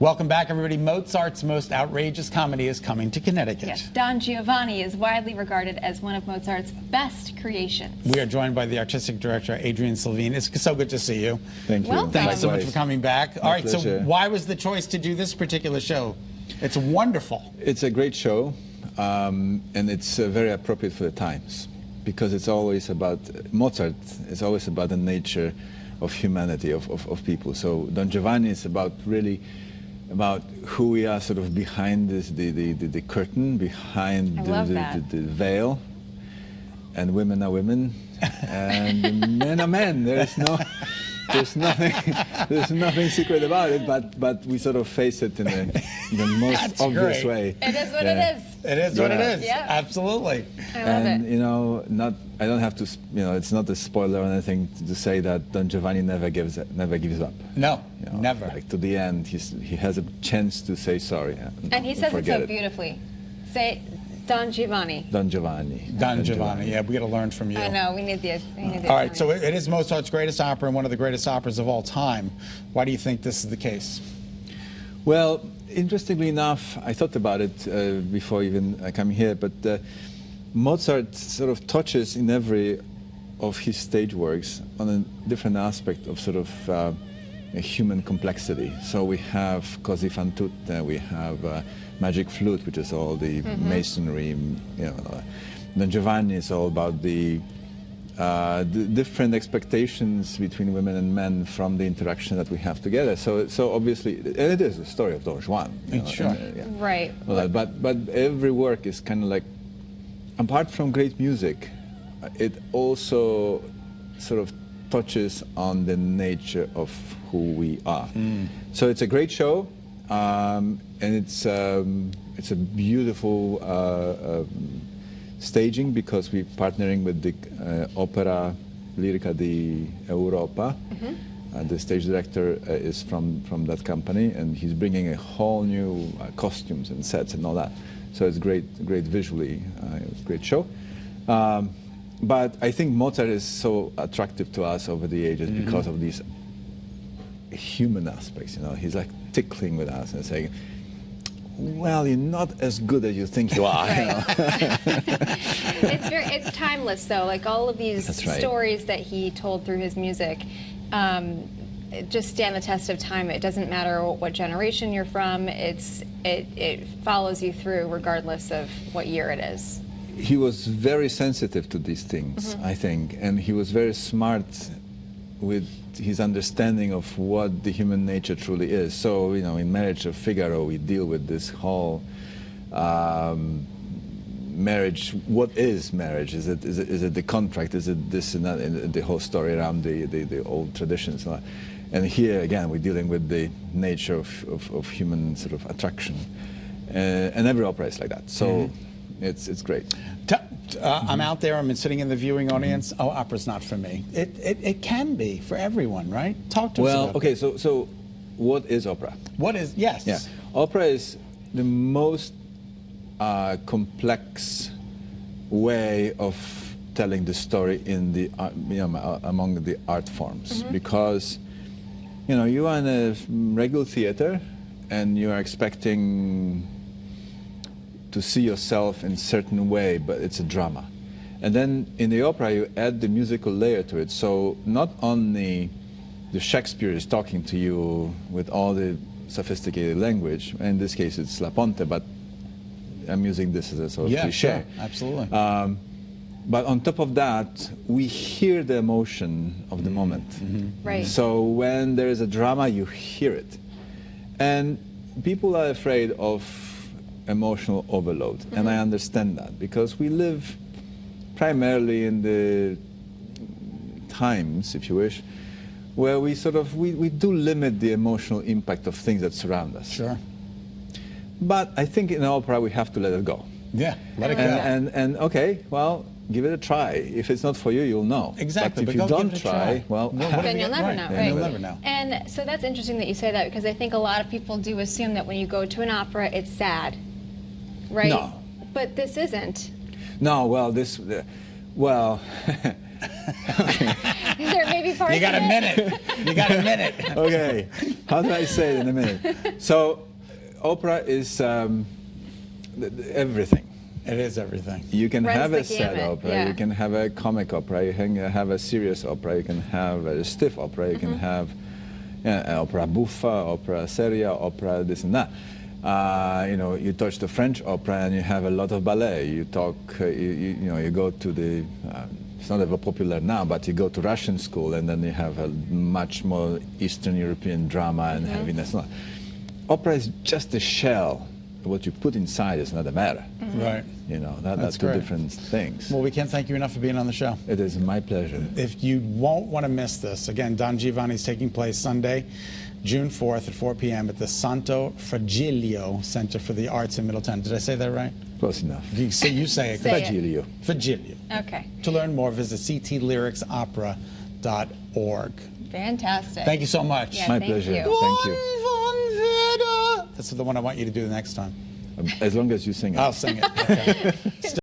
Welcome back, everybody. Mozart's most outrageous comedy is coming to Connecticut. Yes, Don Giovanni is widely regarded as one of Mozart's best creations. We are joined by the artistic director, Adrian Sylveen. It's so good to see you. Thank you. Welcome. Thanks so much for coming back. All right, pleasure. so why was the choice to do this particular show? It's wonderful. It's a great show, and it's very appropriate for the times, because it's always about, Mozart is always about the nature of humanity, of people. So Don Giovanni is about really about who we are sort of behind this, the curtain, behind the veil, and women are women, and men are men. There's nothing secret about it, but we sort of face it in the most obvious way. It is what it is. It is what it is. Yeah. Absolutely. I love it. You know, I don't have to, it's not a spoiler or anything to say that Don Giovanni never gives up. No, You know, never. Like to the end, he has a chance to say sorry. And he says it so beautifully. Say Don Giovanni. Don Giovanni. Don Giovanni. Yeah, we got to learn from you. I know, we need the All right, so it is Mozart's greatest opera and one of the greatest operas of all time. Why do you think this is the case? Well, interestingly enough, I thought about it before even coming here, but Mozart sort of touches in every of his stage works on a different aspect of sort of a human complexity. So we have Così fan tutte, we have Magic Flute, which is all the masonry, Don Giovanni is all about the different expectations between women and men from the interaction that we have together. So obviously, and it is a story of Don Juan. Sure. Right. But every work is kind of like, apart from great music, it also sort of touches on the nature of who we are. So it's a great show, and it's a beautiful staging, because we're partnering with the Opera Lirica di Europa. The stage director is from that company, and he's bringing a whole new costumes and sets and all that. So it's great visually, great show. But I think Mozart is so attractive to us over the ages because of these human aspects. You know, he's like tickling with us and saying, well, you're not as good as you think you are. You know? It's timeless, though. Like all of these stories that he told through his music just stand the test of time. It doesn't matter what generation you're from. It follows you through regardless of what year it is. He was very sensitive to these things, I think, and he was very smart with his understanding of what the human nature truly is. So, you know, in Marriage of Figaro, we deal with this whole marriage. What is marriage? Is it the contract? Is it this and that? And the whole story around the old traditions. And here again, we're dealing with the nature of human sort of attraction. And every opera is like that. So it's great. I'm out there, I'm sitting in the viewing audience. Oh, opera's not for me. It can be for everyone, right? Talk to us about it. Okay, so what is opera? What is, yes. Yeah, opera is the most complex way of telling the story in the among the art forms, because you are in a regular theater and you are expecting to see yourself in a certain way, but it's a drama. And then in the opera you add the musical layer to it, so not only the Shakespeare is talking to you with all the sophisticated language, in this case it's La Ponte, but I'm using this as a sort of cliche. Sure, absolutely. But on top of that, we hear the emotion of the moment. Right. So when there is a drama, you hear it. And people are afraid of emotional overload, and I understand that, because we live primarily in the times, if you wish, where we sort of, we do limit the emotional impact of things that surround us. Sure. But I think in opera we have to let it go. Yeah, let it go. And okay, well, give it a try. If it's not for you, you'll know. Exactly. But if you don't try, well, then you'll never know. Then you'll never know. And so that's interesting that you say that, because I think a lot of people do assume that when you go to an opera, it's sad, right? No. But this isn't. No, well, this, well, No, there may be parts You got a of it. minute. You got a minute. Okay, how do I say it in a minute? So, opera is everything. It is everything. You can Runs have the a sad gamut, opera, yeah. you can have a comic opera, you can have a serious opera, you can have a stiff opera, you can have opera buffa, opera seria, opera this and that. You know, you touch the French opera and you have a lot of ballet. You talk, you know, you go to the, it's not ever popular now, but you go to Russian school and then you have a much more Eastern European drama and heaviness. Opera is just a shell. What you put inside is another matter. Right. You know, that's two great. different things. Well, we can't thank you enough for being on the show. It is my pleasure. If you won't want to miss this, again, Don Giovanni is taking place Sunday, June 4th at 4 p.m. at the Santo Fragilio Center for the Arts in Middletown. Did I say that right? Close enough. You say it. Say it. Fragilio. Fragilio. Okay. To learn more, visit ctlyricsopera.org. Fantastic. Thank you so much. Yeah, My thank pleasure. you. Thank you. That's the one I want you to do the next time. As long as you sing it. I'll sing it. Okay.